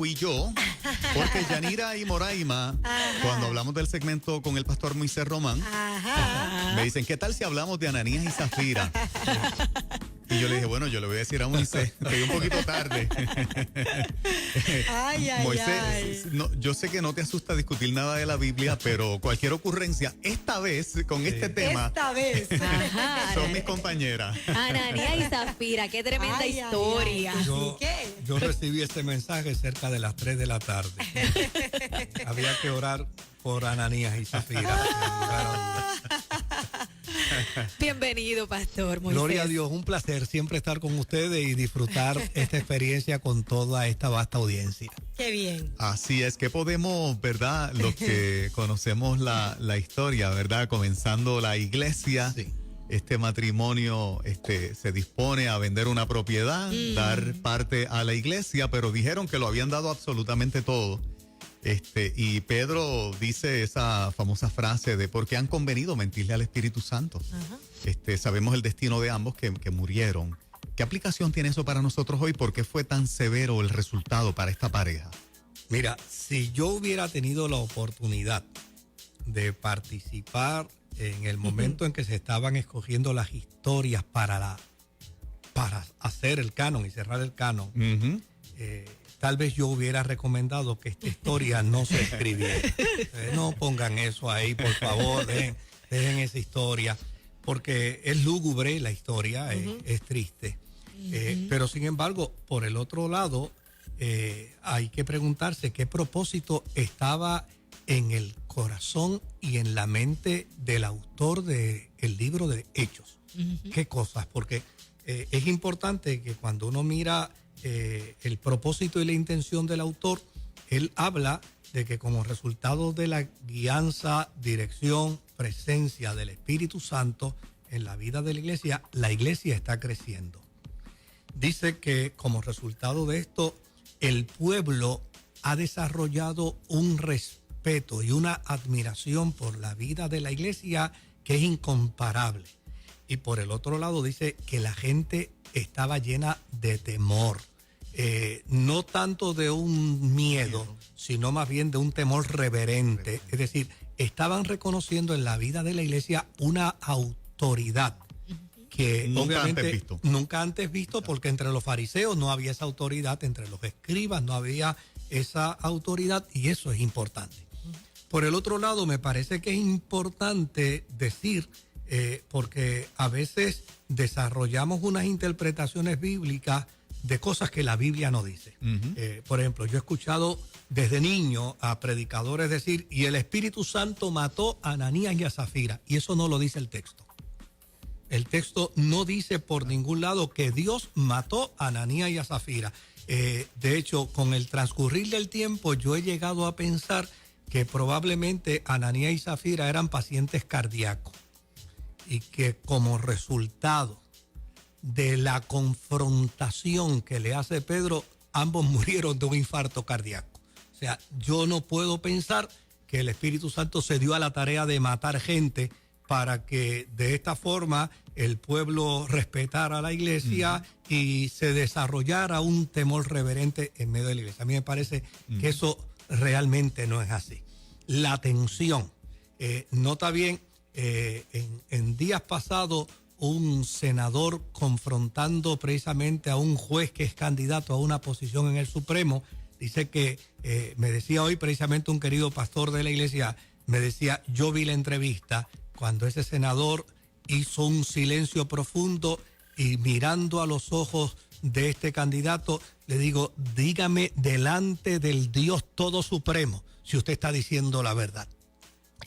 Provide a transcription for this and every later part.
fui yo, porque Yanira y Moraima, cuando hablamos del segmento con el pastor Moisés Román, me dicen, ¿qué tal si hablamos de Ananías y Zafira? Y yo le dije, bueno, yo le voy a decir a Moisés, estoy un poquito tarde. Moisés, no, yo sé que no te asusta discutir nada de la Biblia, pero cualquier ocurrencia, esta vez, con este tema, esta vez. son mis compañeras. Ananías y Zafira, qué tremenda historia. Yo recibí este mensaje cerca de las 3 de la tarde. Había que orar por Ananías y Zafira. Bienvenido, pastor Moisés. Gloria a Dios, un placer siempre estar con ustedes y disfrutar esta experiencia con toda esta vasta audiencia. Qué bien. Así es que podemos, ¿verdad? Los que conocemos la historia, ¿verdad? Comenzando la iglesia, Sí. este matrimonio se dispone a vender una propiedad, dar parte a la iglesia, pero dijeron que lo habían dado absolutamente todo. Y Pedro dice esa famosa frase de ¿por qué han convenido mentirle al Espíritu Santo? Sabemos el destino de ambos que murieron. ¿Qué aplicación tiene eso para nosotros hoy? ¿Por qué fue tan severo el resultado para esta pareja? Mira, si yo hubiera tenido la oportunidad de participar en el momento en que se estaban escogiendo las historias para hacer el canon y cerrar el canon, tal vez yo hubiera recomendado que esta historia no se escribiera. No pongan eso ahí, por favor, dejen esa historia, porque es lúgubre la historia, es triste. Pero sin embargo, por el otro lado, hay que preguntarse qué propósito estaba en el corazón y en la mente del autor del libro de Hechos. ¿Qué cosas? Porque es importante que cuando uno mira el propósito y la intención del autor, él habla de que como resultado de la guianza, dirección, presencia del Espíritu Santo en la vida de la iglesia está creciendo. Dice que como resultado de esto, el pueblo ha desarrollado un respeto y una admiración por la vida de la iglesia que es incomparable. Y por el otro lado dice que la gente estaba llena de temor. No tanto de un miedo, sino más bien de un temor reverente. Es decir, estaban reconociendo en la vida de la iglesia una autoridad que nunca antes visto, porque entre los fariseos no había esa autoridad, entre los escribas no había esa autoridad, y eso es importante. Por el otro lado, me parece que es importante decir, porque a veces desarrollamos unas interpretaciones bíblicas de cosas que la Biblia no dice. Por ejemplo, yo he escuchado desde niño a predicadores decir, y el Espíritu Santo mató a Ananías y a Zafira, y eso no lo dice el texto. El texto no dice por ningún lado que Dios mató a Ananías y a Zafira. De hecho, con el transcurrir del tiempo, yo he llegado a pensar que probablemente Ananías y Zafira eran pacientes cardíacos y que como resultado de la confrontación que le hace Pedro, ambos murieron de un infarto cardíaco. O sea, yo no puedo pensar que el Espíritu Santo se dio a la tarea de matar gente para que de esta forma el pueblo respetara a la iglesia y se desarrollara un temor reverente en medio de la iglesia. A mí me parece que eso realmente no es así. La tensión. Nota bien, en días pasados, un senador confrontando precisamente a un juez que es candidato a una posición en el Supremo, dice que, me decía hoy precisamente un querido pastor de la iglesia, me decía, yo vi la entrevista cuando ese senador hizo un silencio profundo y mirando a los ojos de este candidato, le digo, dígame delante del Dios Todo Supremo si usted está diciendo la verdad.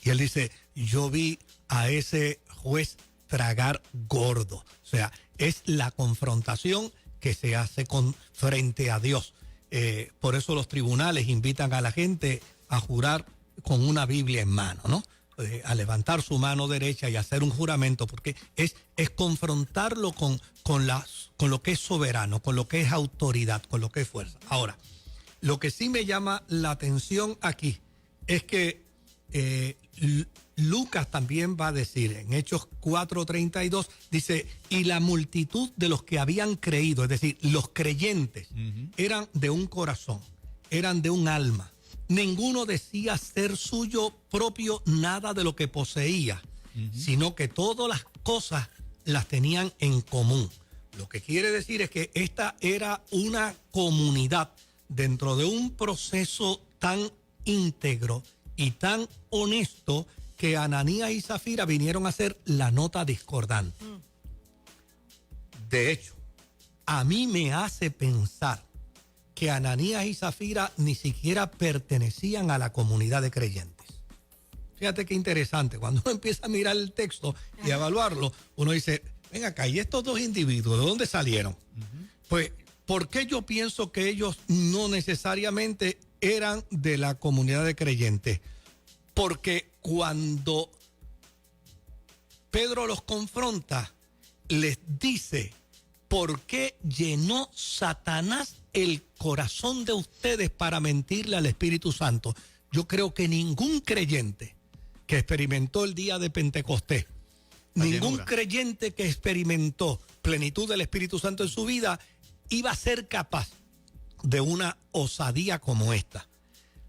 Y él dice, yo vi a ese juez tragar gordo. O sea, es la confrontación que se hace frente a Dios. Por eso los tribunales invitan a la gente a jurar con una Biblia en mano, ¿no? A levantar su mano derecha y hacer un juramento, porque es confrontarlo con lo que es soberano, con lo que es autoridad, con lo que es fuerza. Ahora, lo que sí me llama la atención aquí es que Lucas también va a decir en Hechos 4:32, dice, y la multitud de los que habían creído, es decir, los creyentes, eran de un corazón, eran de un alma. Ninguno decía ser suyo propio nada de lo que poseía, sino que todas las cosas las tenían en común. Lo que quiere decir es que esta era una comunidad dentro de un proceso tan íntegro y tan honesto que Ananías y Zafira vinieron a ser la nota discordante. De hecho, a mí me hace pensar que Ananías y Zafira ni siquiera pertenecían a la comunidad de creyentes. Fíjate qué interesante, cuando uno empieza a mirar el texto y a evaluarlo, uno dice, ven acá, ¿y estos dos individuos de dónde salieron? Pues, ¿por qué yo pienso que ellos no necesariamente eran de la comunidad de creyentes? Porque cuando Pedro los confronta, les dice, ¿por qué llenó Satanás el corazón de ustedes para mentirle al Espíritu Santo? Yo creo que ningún creyente que experimentó el día de Pentecostés, ningún creyente que experimentó plenitud del Espíritu Santo en su vida iba a ser capaz de una osadía como esta.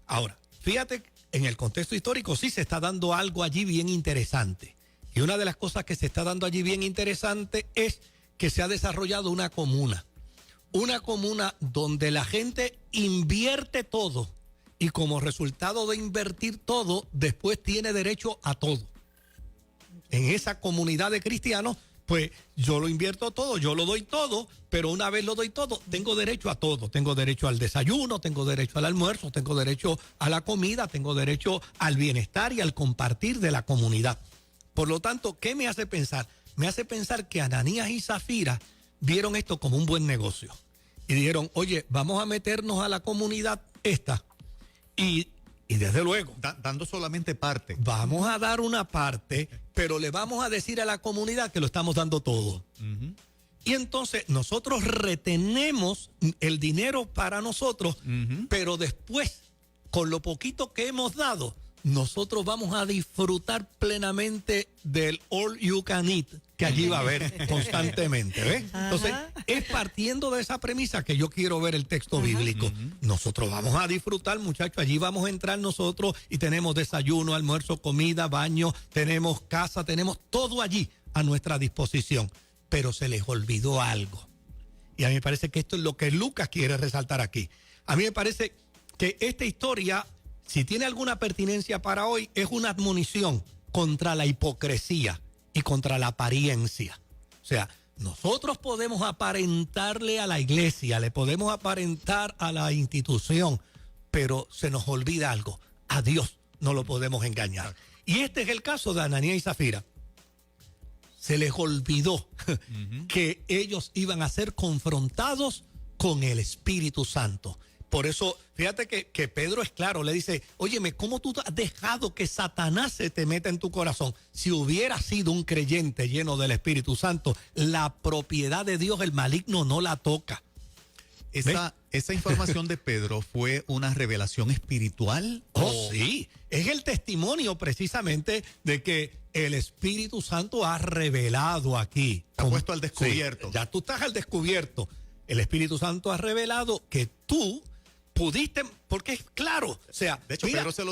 Ahora, fíjate, en el contexto histórico sí se está dando algo allí bien interesante. Y una de las cosas que se está dando allí bien interesante es que se ha desarrollado una comuna donde la gente invierte todo y como resultado de invertir todo, después tiene derecho a todo. En esa comunidad de cristianos, pues yo lo invierto todo, yo lo doy todo, pero una vez lo doy todo, tengo derecho a todo. Tengo derecho al desayuno, tengo derecho al almuerzo, tengo derecho a la comida, tengo derecho al bienestar y al compartir de la comunidad. Por lo tanto, ¿qué me hace pensar? Me hace pensar que Ananías y Zafira vieron esto como un buen negocio. Y dijeron, oye, vamos a meternos a la comunidad esta. Y desde luego, dando solamente parte. Vamos a dar una parte, pero le vamos a decir a la comunidad que lo estamos dando todo. Y entonces nosotros retenemos el dinero para nosotros, pero después, con lo poquito que hemos dado, nosotros vamos a disfrutar plenamente del all you can eat que allí va a haber constantemente, ¿ves? Entonces, es partiendo de esa premisa que yo quiero ver el texto bíblico. Nosotros vamos a disfrutar, muchachos, allí vamos a entrar nosotros y tenemos desayuno, almuerzo, comida, baño, tenemos casa, tenemos todo allí a nuestra disposición. Pero se les olvidó algo. Y a mí me parece que esto es lo que Lucas quiere resaltar aquí. A mí me parece que esta historia, si tiene alguna pertinencia para hoy, es una admonición contra la hipocresía y contra la apariencia. O sea, nosotros podemos aparentarle a la iglesia, le podemos aparentar a la institución, pero se nos olvida algo. A Dios no lo podemos engañar. Y este es el caso de Ananías y Zafira. Se les olvidó que ellos iban a ser confrontados con el Espíritu Santo. Por eso, fíjate que Pedro es claro, le dice, óyeme, ¿cómo tú has dejado que Satanás se te meta en tu corazón? Si hubiera sido un creyente lleno del Espíritu Santo, la propiedad de Dios, el maligno, no la toca. Esa información de Pedro fue una revelación espiritual. Oh, sí, es el testimonio precisamente de que el Espíritu Santo ha revelado aquí. Te ha puesto al descubierto. Sí, ya tú estás al descubierto. El Espíritu Santo ha revelado que tú pudiste, porque es claro, o sea, de hecho, mira, Pedro se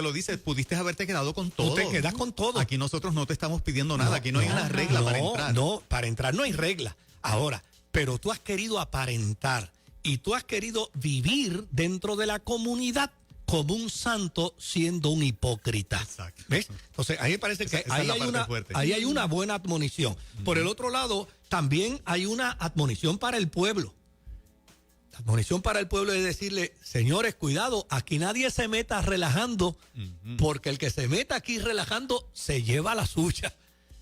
lo dice, pudiste haberte quedado con todo. Tú te quedas con todo. Aquí nosotros no te estamos pidiendo nada, aquí no hay una regla para entrar. No, para entrar no hay regla. Ahora, pero tú has querido aparentar y tú has querido vivir dentro de la comunidad como un santo siendo un hipócrita. Exacto. ¿Ves? Entonces, a mí me parece que ahí hay una buena admonición. Por el otro lado, también hay una admonición para el pueblo. La admonición para el pueblo es decirle, señores, cuidado, aquí nadie se meta relajando, porque el que se meta aquí relajando se lleva la suya.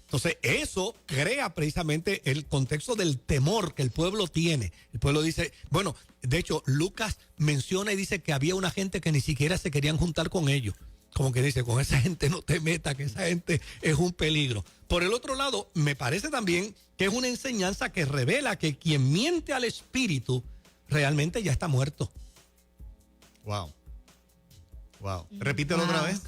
Entonces, eso crea precisamente el contexto del temor que el pueblo tiene. El pueblo dice, bueno, de hecho, Lucas menciona y dice que había una gente que ni siquiera se querían juntar con ellos. Como que dice, con esa gente no te metas, que esa gente es un peligro. Por el otro lado, me parece también que es una enseñanza que revela que quien miente al espíritu realmente ya está muerto. Wow. Repítelo otra vez.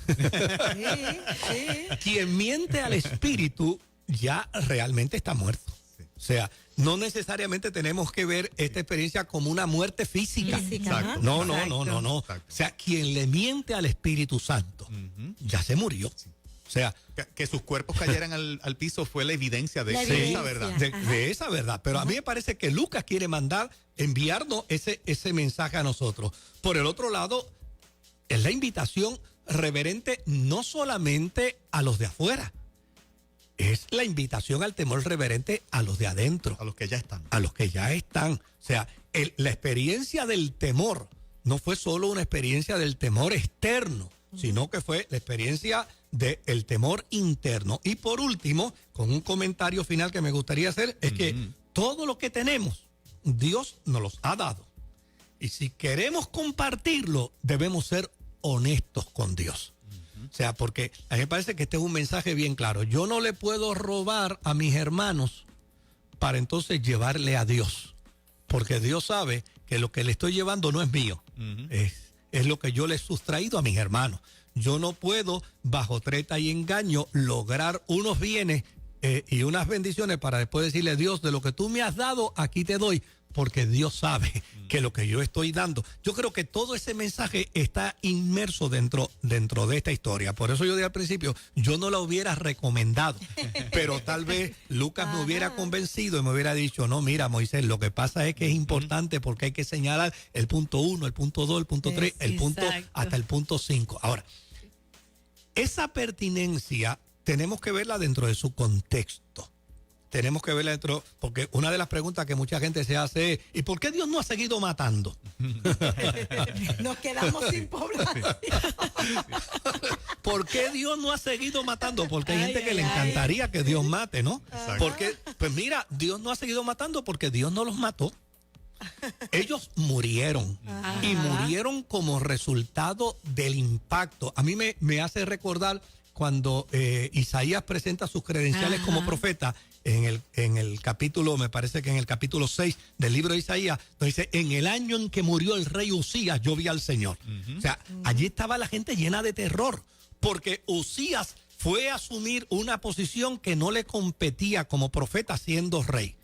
Sí. Quien miente al espíritu ya realmente está muerto. Sí. O sea, no necesariamente tenemos que ver esta experiencia como una muerte física. Exacto. No. Exacto. O sea, quien le miente al Espíritu Santo ya se murió. O sea, Que sus cuerpos cayeran al piso fue la evidencia de La esa evidencia. verdad. de esa verdad. Pero a mí me parece que Lucas quiere enviarnos ese mensaje a nosotros. Por el otro lado, es la invitación reverente no solamente a los de afuera, es la invitación al temor reverente a los de adentro. A los que ya están. A los que ya están. O sea, la experiencia del temor no fue solo una experiencia del temor externo, sino que fue la experiencia del temor interno. Y por último, con un comentario final que me gustaría hacer, es que todo lo que tenemos, Dios nos los ha dado. Y si queremos compartirlo, debemos ser honestos con Dios. O sea, porque a mí me parece que este es un mensaje bien claro. Yo no le puedo robar a mis hermanos para entonces llevarle a Dios. Porque Dios sabe que lo que le estoy llevando no es mío. Es lo que yo le he sustraído a mis hermanos. Yo no puedo, bajo treta y engaño, lograr unos bienes y unas bendiciones para después decirle, Dios, de lo que tú me has dado, aquí te doy. Porque Dios sabe que lo que yo estoy dando. Yo creo que todo ese mensaje está inmerso dentro de esta historia. Por eso yo dije al principio, yo no la hubiera recomendado. Pero tal vez Lucas me hubiera convencido y me hubiera dicho, no, mira, Moisés, lo que pasa es que es importante porque hay que señalar el punto 1, el punto 2, el punto 3, el punto hasta el punto 5. Ahora, esa pertinencia tenemos que verla dentro de su contexto. Tenemos que verla dentro, porque una de las preguntas que mucha gente se hace es, ¿y por qué Dios no ha seguido matando? Nos quedamos sin población. ¿Por qué Dios no ha seguido matando? Porque hay gente que le encantaría que Dios mate, ¿no? Porque, pues mira, Dios no ha seguido matando porque Dios no los mató. Ellos murieron y murieron como resultado del impacto. A mí me hace recordar cuando Isaías presenta sus credenciales como profeta en el capítulo, me parece que en el capítulo 6 del libro de Isaías, dice, en el año en que murió el rey Usías, yo vi al Señor. O sea, allí estaba la gente llena de terror, porque Usías fue a asumir una posición que no le competía como profeta siendo rey.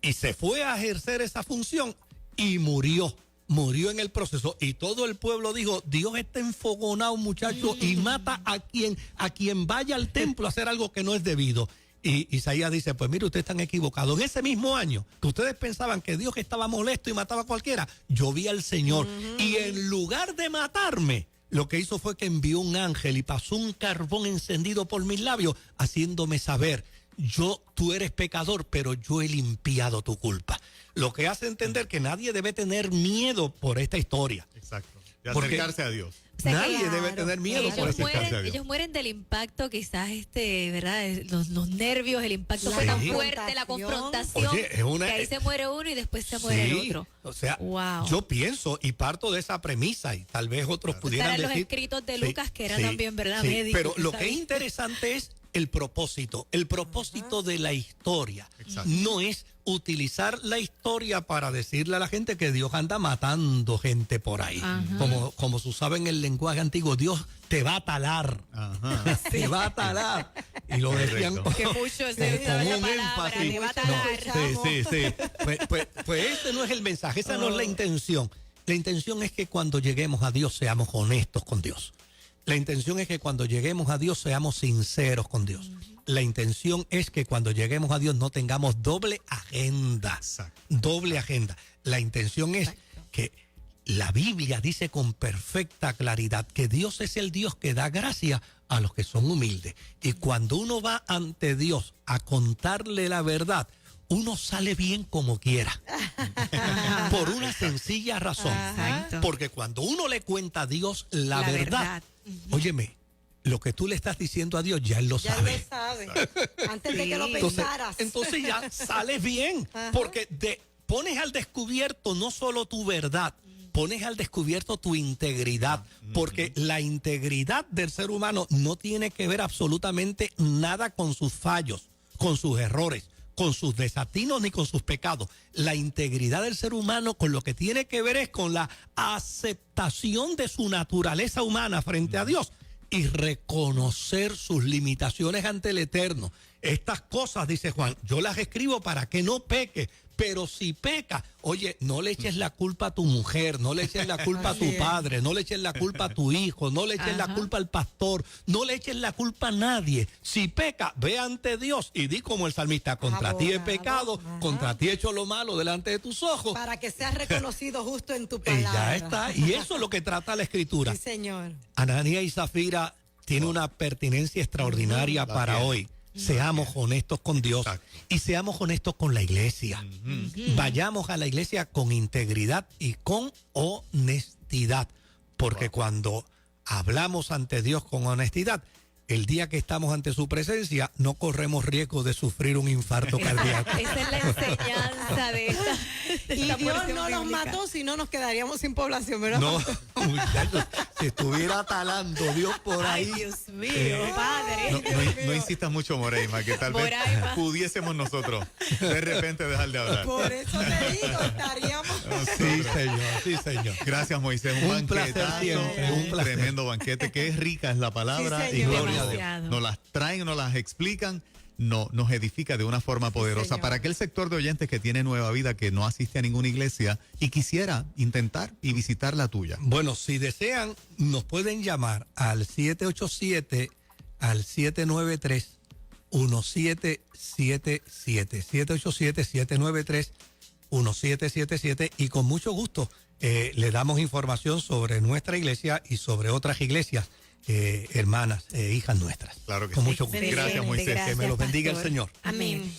Y se fue a ejercer esa función y murió en el proceso. Y todo el pueblo dijo, Dios está enfogonado, muchacho, y mata a quien vaya al templo a hacer algo que no es debido. Y Isaías dice, pues mire, ustedes están equivocados. En ese mismo año que ustedes pensaban que Dios estaba molesto y mataba a cualquiera, yo vi al Señor. Y en lugar de matarme, lo que hizo fue que envió un ángel y pasó un carbón encendido por mis labios, haciéndome saber, tú eres pecador, pero yo he limpiado tu culpa. Lo que hace entender que nadie debe tener miedo por esta historia. Exacto. De acercarse a Dios. O sea, Nadie debe tener miedo por acercarse a Dios. Ellos mueren del impacto, quizás, ¿verdad? Los nervios, el impacto fue tan fuerte, la confrontación. Oye, que ahí se muere uno y después se muere el otro. O sea, wow. Yo pienso y parto de esa premisa y tal vez otros pudieran decir. Los escritos de Lucas que eran también, ¿verdad? Médicos. Pero lo que es interesante es el propósito de la historia. Exacto. No es utilizar la historia para decirle a la gente que Dios anda matando gente por ahí. Como se usaba en el lenguaje antiguo, Dios te va a talar. Te va a talar. Y lo decían que mucho se con un palabra, énfasis. te va a talar. Sí. Pues ese no es el mensaje, esa no es la intención. La intención es que cuando lleguemos a Dios seamos honestos con Dios. La intención es que cuando lleguemos a Dios seamos sinceros con Dios. La intención es que cuando lleguemos a Dios no tengamos doble agenda. Exacto. Doble agenda. La intención es que la Biblia dice con perfecta claridad que Dios es el Dios que da gracia a los que son humildes. Y cuando uno va ante Dios a contarle la verdad, uno sale bien como quiera. Por una sencilla razón. Exacto. Porque cuando uno le cuenta a Dios la verdad. Óyeme, lo que tú le estás diciendo a Dios, ya Él lo sabe. Ya Él lo sabe. Antes de que lo pensaras. Entonces ya sales bien. Porque pones al descubierto no solo tu verdad, pones al descubierto tu integridad. Porque la integridad del ser humano no tiene que ver absolutamente nada con sus fallos, con sus errores, con sus desatinos ni con sus pecados. La integridad del ser humano con lo que tiene que ver es con la aceptación de su naturaleza humana frente a Dios y reconocer sus limitaciones ante el Eterno. estas cosas, dice Juan, yo las escribo para que no peque. Pero si peca, oye, no le eches la culpa a tu mujer, no le eches la culpa a tu padre, no le eches la culpa a tu hijo, no le eches la culpa al pastor, no le eches la culpa a nadie. Si peca, ve ante Dios y di como el salmista, contra ti he pecado, contra ti he hecho lo malo delante de tus ojos. Para que seas reconocido justo en tu Y palabra. ya está, y eso es lo que trata la Escritura. Sí, Señor. Ananías y Zafira tiene una pertinencia extraordinaria para hoy. Seamos honestos con Dios y seamos honestos con la iglesia. Vayamos a la iglesia con integridad y con honestidad, porque cuando hablamos ante Dios con honestidad, el día que estamos ante su presencia, no corremos riesgo de sufrir un infarto cardíaco. Esa es la enseñanza de esta Y Dios porción no los bíblica. mató, si no nos quedaríamos sin población, ¿verdad? No, muchachos, si estuviera talando Dios por ahí. Ay, Dios mío, Padre. No insistas mucho, Moreima, que tal vez Moreima. pudiésemos nosotros de repente dejar de hablar. Por eso te digo, estaríamos... Sí, señor, sí, señor. Gracias, Moisés. Un placer banquetazo, siempre, un placer. tremendo banquete. Qué rica es la palabra Sí, y señor. gloria a Dios. Demasiado. Nos las traen, nos las explican, nos edifica de una forma poderosa. señor. Para aquel sector de oyentes que tiene Nueva Vida, que no asiste a ninguna iglesia y quisiera intentar y visitar la tuya. Bueno, si desean, nos pueden llamar al 787 al 793 1777. 787-793-1777 y con mucho gusto le damos información sobre nuestra iglesia y sobre otras iglesias hermanas, hijas nuestras. Claro que con sí. mucho gusto. Gracias, Moisés. Que me los bendiga el pastor. Señor. Amén.